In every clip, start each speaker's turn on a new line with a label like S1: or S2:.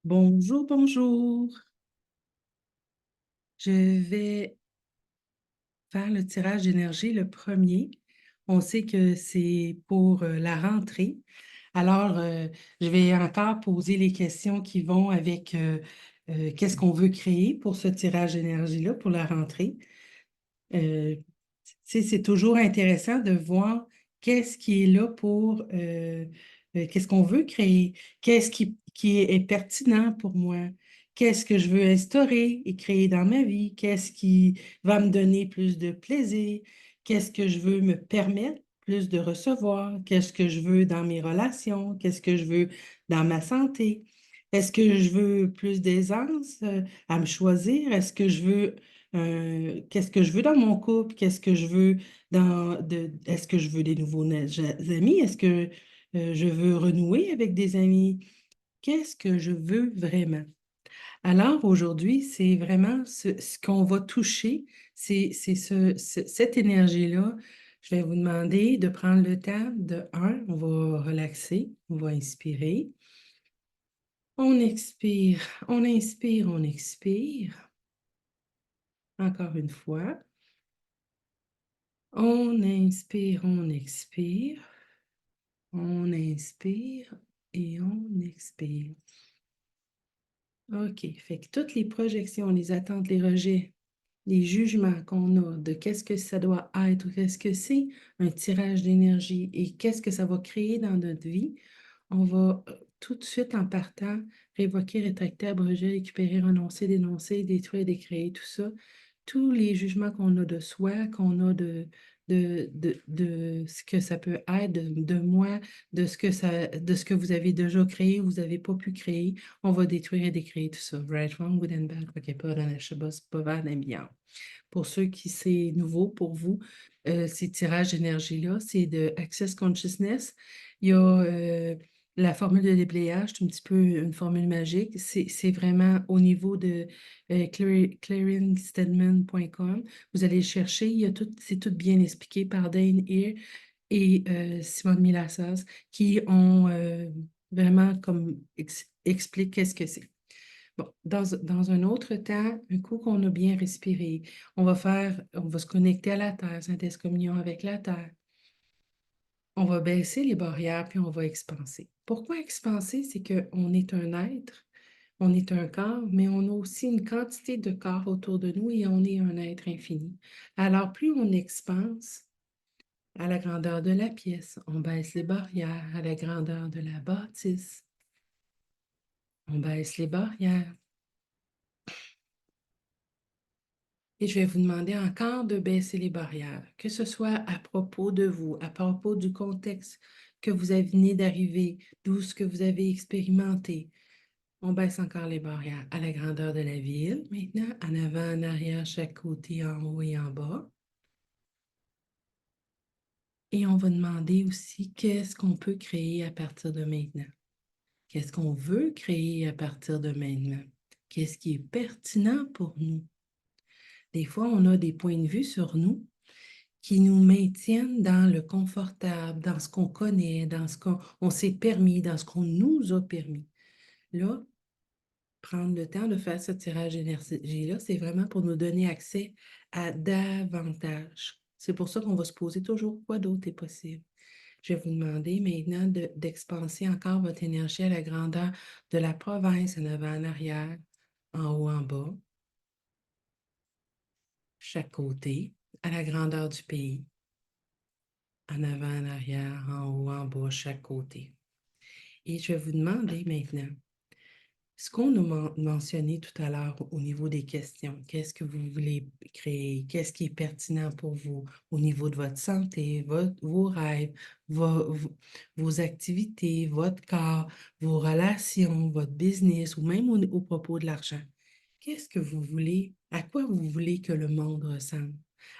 S1: Bonjour, bonjour. Je vais faire le tirage d'énergie le premier. On sait que c'est pour la rentrée. Alors, je vais encore poser les questions qui vont avec qu'est-ce qu'on veut créer pour ce tirage d'énergie-là pour la rentrée. Euh, c'est toujours intéressant de voir qu'est-ce qui est là pour, qu'est-ce qu'on veut créer, qu'est-ce qui est pertinent pour moi, qu'est-ce que je veux instaurer et créer dans ma vie, qu'est-ce qui va me donner plus de plaisir, qu'est-ce que je veux me permettre plus de recevoir, qu'est-ce que je veux dans mes relations, qu'est-ce que je veux dans ma santé. Est-ce que je veux plus d'aisance à me choisir? Est-ce que je veux qu'est-ce que je veux dans mon couple? Qu'est-ce que je veux est-ce que je veux des nouveaux amis? Est-ce que je veux renouer avec des amis? Qu'est-ce que je veux vraiment? Alors aujourd'hui, c'est vraiment ce qu'on va toucher, cette énergie-là. Je vais vous demander de prendre le temps de on va relaxer, on va inspirer. On expire, on inspire, on expire. Encore une fois. On inspire, on expire. On inspire et on expire. OK. Fait que toutes les projections, les attentes, les rejets, les jugements qu'on a de qu'est-ce que ça doit être ou qu'est-ce que c'est un tirage d'énergie et qu'est-ce que ça va créer dans notre vie, on va tout de suite en partant révoquer, rétracter, abroger, récupérer, renoncer, dénoncer, détruire, décréer, tout ça. Tous les jugements qu'on a de soi, qu'on a de ce que ça peut être, de moi, de ce que vous avez déjà créé ou vous n'avez pas pu créer, on va détruire et décréer tout ça. Right, wrong, good and bad, ok, pas dans la chabas, pas bad, bien. Pour ceux qui c'est nouveau pour vous, ces tirages d'énergie-là, c'est de Access Consciousness. Il y a la formule de déblayage, c'est un petit peu une formule magique. C'est vraiment au niveau de clearingstedman.com. Vous allez le chercher, c'est tout bien expliqué par Dane Ear et Simone Milassas qui ont vraiment comme expliqué qu'est-ce que c'est. Bon, dans un autre temps, un coup qu'on a bien respiré, on va se connecter à la Terre, synthèse communion avec la Terre. On va baisser les barrières, puis on va expanser. Pourquoi expanser? C'est qu'on est un être, on est un corps, mais on a aussi une quantité de corps autour de nous et on est un être infini. Alors, plus on expanse à la grandeur de la pièce, on baisse les barrières à la grandeur de la bâtisse, on baisse les barrières. Et je vais vous demander encore de baisser les barrières, que ce soit à propos de vous, à propos du contexte que vous venez d'arriver, d'où ce que vous avez expérimenté. On baisse encore les barrières à la grandeur de la ville. Maintenant, en avant, en arrière, chaque côté, en haut et en bas. Et on va demander aussi qu'est-ce qu'on peut créer à partir de maintenant. Qu'est-ce qu'on veut créer à partir de maintenant? Qu'est-ce qui est pertinent pour nous? Des fois, on a des points de vue sur nous qui nous maintiennent dans le confortable, dans ce qu'on connaît, dans ce qu'on s'est permis, dans ce qu'on nous a permis. Là, prendre le temps de faire ce tirage d'énergie-là, c'est vraiment pour nous donner accès à davantage. C'est pour ça qu'on va se poser toujours quoi d'autre est possible. Je vais vous demander maintenant d'expanser encore votre énergie à la grandeur de la province, en avant, en arrière, en haut, en bas, chaque côté, à la grandeur du pays. En avant, en arrière, en haut, en bas, chaque côté. Et je vais vous demander maintenant, ce qu'on a mentionné tout à l'heure au niveau des questions, qu'est-ce que vous voulez créer, qu'est-ce qui est pertinent pour vous au niveau de votre santé, vos rêves, vos activités, votre corps, vos relations, votre business ou même au propos de l'argent. Qu'est-ce que vous voulez, à quoi vous voulez que le monde ressemble?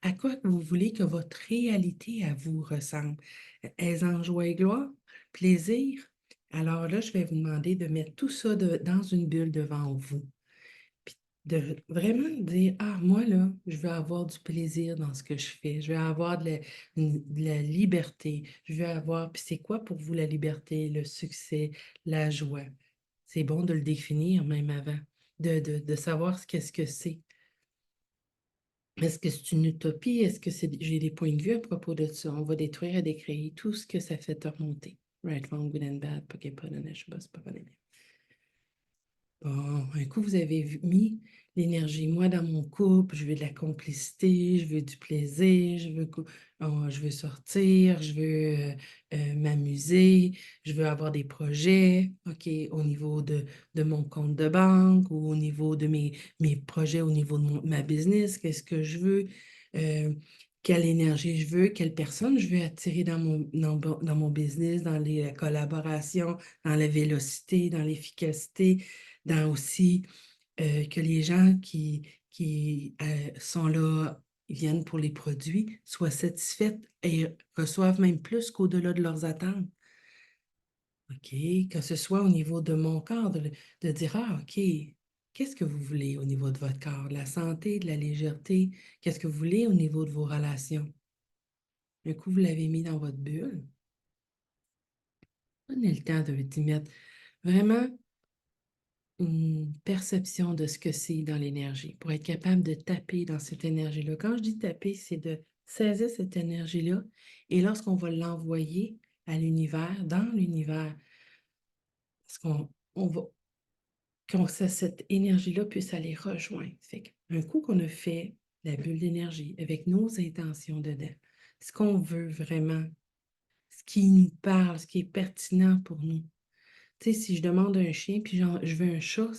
S1: À quoi vous voulez que votre réalité à vous ressemble? Est-ce en joie et gloire? Plaisir? Alors là, je vais vous demander de mettre tout ça dans une bulle devant vous. Puis de vraiment dire, ah, moi, là, je veux avoir du plaisir dans ce que je fais. Je veux avoir de la liberté. Je veux avoir, puis c'est quoi pour vous la liberté, le succès, la joie? C'est bon de le définir même avant, de savoir qu'est-ce que c'est. Est-ce que c'est une utopie? Est-ce que j'ai des points de vue à propos de ça? On va détruire et décréer tout ce que ça fait te remonter. Right, wrong, good and bad, Pokémon, Neshubas, Pavanemi. Bon, un coup, vous avez mis l'énergie. Moi, dans mon couple, je veux de la complicité, je veux du plaisir, je veux sortir, je veux m'amuser, je veux avoir des projets, OK, au niveau de mon compte de banque ou au niveau de mes projets, au niveau de ma business, qu'est-ce que je veux, euh, quelle énergie je veux, quelle personne je veux attirer dans mon business, dans les collaborations, dans la vélocité, dans l'efficacité, dans aussi que les gens qui sont là, viennent pour les produits, soient satisfaits et reçoivent même plus qu'au-delà de leurs attentes. OK, que ce soit au niveau de mon corps, de dire, ah, OK, qu'est-ce que vous voulez au niveau de votre corps? De la santé, de la légèreté? Qu'est-ce que vous voulez au niveau de vos relations? Un coup, vous l'avez mis dans votre bulle. Prenez le temps d'y mettre vraiment une perception de ce que c'est dans l'énergie, pour être capable de taper dans cette énergie-là. Quand je dis taper, c'est de saisir cette énergie-là et lorsqu'on va l'envoyer à l'univers, dans l'univers, parce qu'on va, cette énergie-là puisse aller rejoindre. Fait un coup qu'on a fait la bulle d'énergie avec nos intentions dedans, ce qu'on veut vraiment, ce qui nous parle, ce qui est pertinent pour nous. Tu sais, si je demande un chien, puis genre, je veux un chat,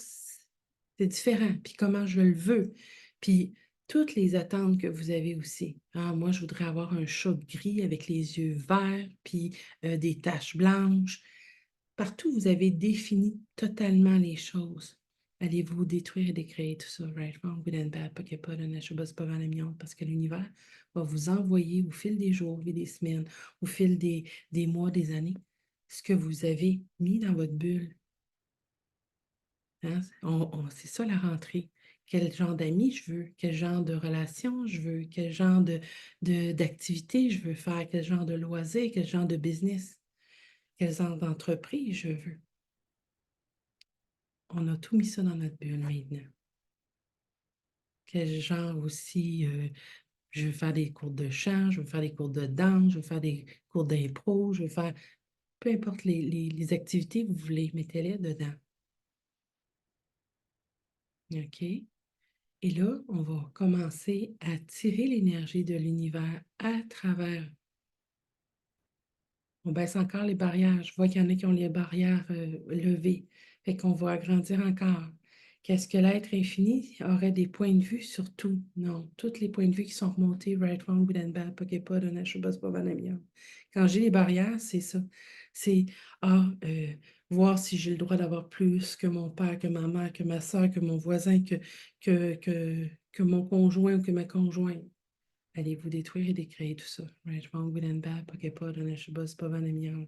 S1: c'est différent. Puis comment je le veux. Puis toutes les attentes que vous avez aussi. Ah, moi, je voudrais avoir un chat gris avec les yeux verts, puis des taches blanches. Partout, vous avez défini totalement les choses. Allez-vous détruire et décréer tout ça, right, wrong, good and bad, Poképod, Anashubas, Pavanamion, parce que l'univers va vous envoyer au fil des jours, au fil des semaines, au fil des mois, des années, ce que vous avez mis dans votre bulle. Hein? C'est ça la rentrée. Quel genre d'amis je veux, quel genre de relation je veux, quel genre d'activité je veux faire, quel genre de loisir, quel genre de business, quel genre d'entreprise je veux. On a tout mis ça dans notre bulle maintenant. Quel genre aussi, je veux faire des cours de chant, je veux faire des cours de danse, je veux faire des cours d'impro, je veux faire, peu importe les activités que vous voulez, mettez-les dedans. OK? Et là, on va commencer à tirer l'énergie de l'univers à travers. On baisse encore les barrières. Je vois qu'il y en a qui ont les barrières levées. Fait qu'on va agrandir encore. Qu'est-ce que l'être infini aurait des points de vue sur tout? Non. Tous les points de vue qui sont remontés, right, wrong, good and bad, Poképod, Anashubas, Pavanamian. Quand j'ai les barrières, c'est ça. C'est, voir si j'ai le droit d'avoir plus que mon père, que ma mère, que ma soeur, que mon voisin, que mon conjoint ou que ma conjointe. Allez-vous détruire et décréer tout ça. Right, wrong, good and bad, Poképod, Anashubas, Pavanamian.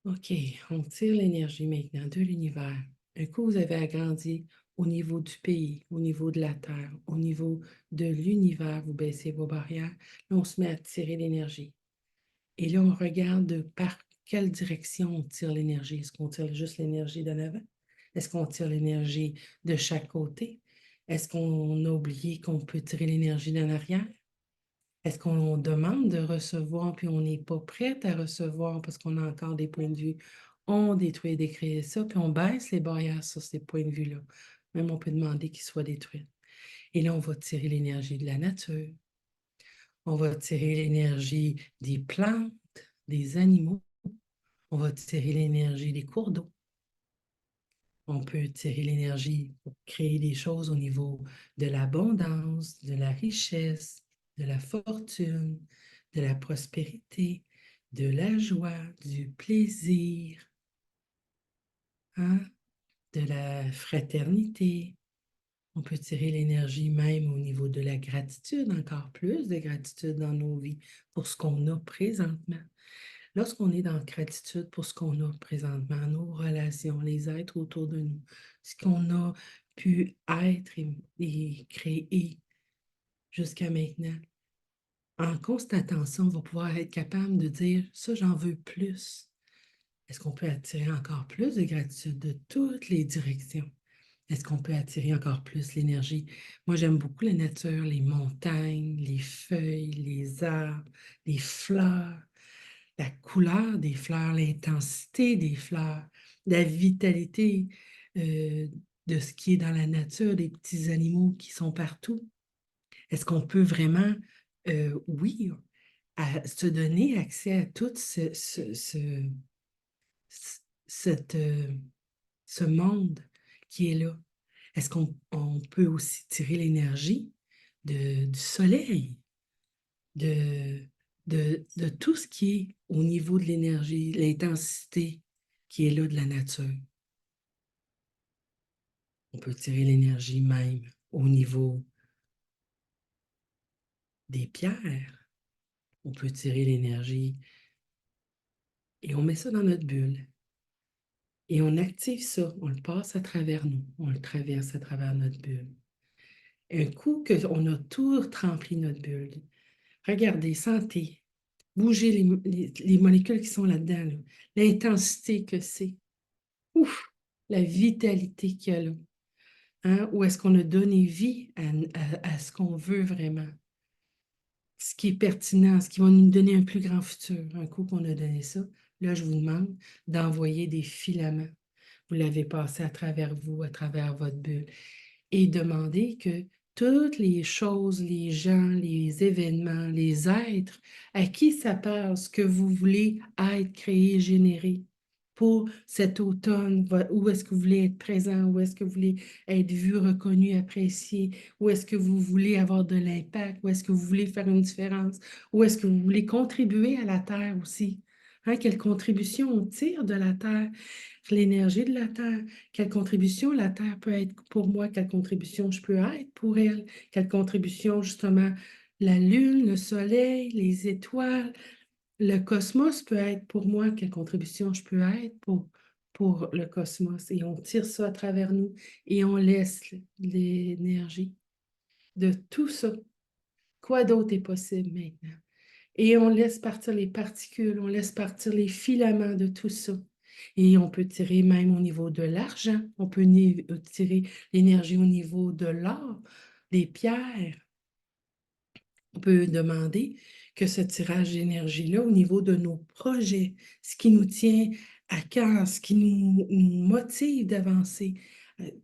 S1: OK, on tire l'énergie maintenant de l'univers. Un coup, vous avez agrandi au niveau du pays, au niveau de la Terre, au niveau de l'univers, vous baissez vos barrières. Là, on se met à tirer l'énergie. Et là, on regarde par quelle direction on tire l'énergie. Est-ce qu'on tire juste l'énergie d'en avant? Est-ce qu'on tire l'énergie de chaque côté? Est-ce qu'on a oublié qu'on peut tirer l'énergie d'en arrière? Est-ce qu'on demande de recevoir puis on n'est pas prête à recevoir parce qu'on a encore des points de vue? On détruit et décrée ça, puis on baisse les barrières sur ces points de vue-là. Même on peut demander qu'ils soient détruits. Et là, on va tirer l'énergie de la nature. On va tirer l'énergie des plantes, des animaux. On va tirer l'énergie des cours d'eau. On peut tirer l'énergie pour créer des choses au niveau de l'abondance, de la richesse, de la fortune, de la prospérité, de la joie, du plaisir, hein, de la fraternité. On peut tirer l'énergie même au niveau de la gratitude, encore plus de gratitude dans nos vies pour ce qu'on a présentement. Lorsqu'on est dans gratitude pour ce qu'on a présentement, nos relations, les êtres autour de nous, ce qu'on a pu être et créer jusqu'à maintenant, en constatant ça, on va pouvoir être capable de dire, ça, j'en veux plus. Est-ce qu'on peut attirer encore plus de gratitude de toutes les directions? Est-ce qu'on peut attirer encore plus l'énergie? Moi, j'aime beaucoup la nature, les montagnes, les feuilles, les arbres, les fleurs, la couleur des fleurs, l'intensité des fleurs, la vitalité euh, de ce qui est dans la nature, des petits animaux qui sont partout. Est-ce qu'on peut vraiment, oui, se donner accès à tout cette, ce monde qui est là? Est-ce qu'on peut aussi tirer l'énergie du soleil, de, de tout ce qui est au niveau de l'énergie, l'intensité qui est là de la nature? On peut tirer l'énergie même au niveau des pierres. On peut tirer l'énergie et on met ça dans notre bulle. Et on active ça, on le passe à travers nous, on le traverse à travers notre bulle. Un coup qu'on a tout rempli notre bulle, regardez, sentez, bougez les molécules qui sont là-dedans, là. L'intensité que c'est. Ouf! La vitalité qu'il y a là. Hein? Où est-ce qu'on a donné vie à ce qu'on veut vraiment? Ce qui est pertinent, ce qui va nous donner un plus grand futur. Un coup qu'on a donné ça, là, je vous demande d'envoyer des filaments. Vous l'avez passé à travers vous, à travers votre bulle. Et demandez que toutes les choses, les gens, les événements, les êtres, à qui ça parle, ce que vous voulez être créé, généré pour cet automne, où est-ce que vous voulez être présent, où est-ce que vous voulez être vu, reconnu, apprécié, où est-ce que vous voulez avoir de l'impact, où est-ce que vous voulez faire une différence, où est-ce que vous voulez contribuer à la Terre aussi. Hein, quelle contribution on tire de la Terre, l'énergie de la Terre, quelle contribution la Terre peut être pour moi, quelle contribution je peux être pour elle, quelle contribution justement la Lune, le Soleil, les étoiles, le cosmos peut être pour moi, quelle contribution je peux être pour le cosmos. Et on tire ça à travers nous et on laisse l'énergie de tout ça. Quoi d'autre est possible maintenant? Et on laisse partir les particules, on laisse partir les filaments de tout ça. Et on peut tirer même au niveau de l'argent, on peut tirer l'énergie au niveau de l'or, des pierres. On peut demander que ce tirage d'énergie-là, au niveau de nos projets, ce qui nous tient à cœur, ce qui nous motive d'avancer,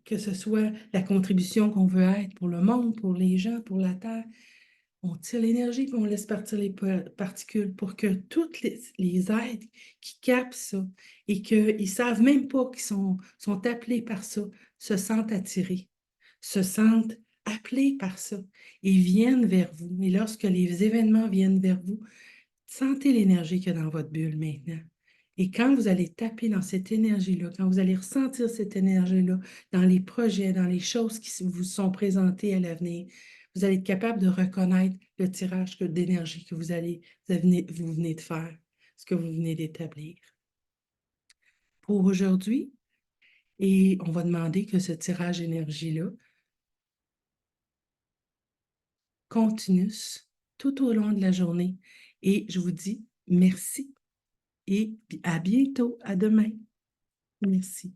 S1: que ce soit la contribution qu'on veut être pour le monde, pour les gens, pour la Terre, on tire l'énergie et on laisse partir les particules pour que toutes les êtres qui captent ça et qu'ils ne savent même pas qu'ils sont appelés par ça, se sentent attirés, se sentent appelés par ça et viennent vers vous. Et lorsque les événements viennent vers vous, sentez l'énergie qu'il y a dans votre bulle maintenant. Et quand vous allez taper dans cette énergie-là, quand vous allez ressentir cette énergie-là dans les projets, dans les choses qui vous sont présentées à l'avenir, vous allez être capable de reconnaître le tirage d'énergie que vous venez de faire, ce que vous venez d'établir. Pour aujourd'hui, et on va demander que ce tirage d'énergie-là continue tout au long de la journée. Et je vous dis merci et à bientôt, à demain. Merci.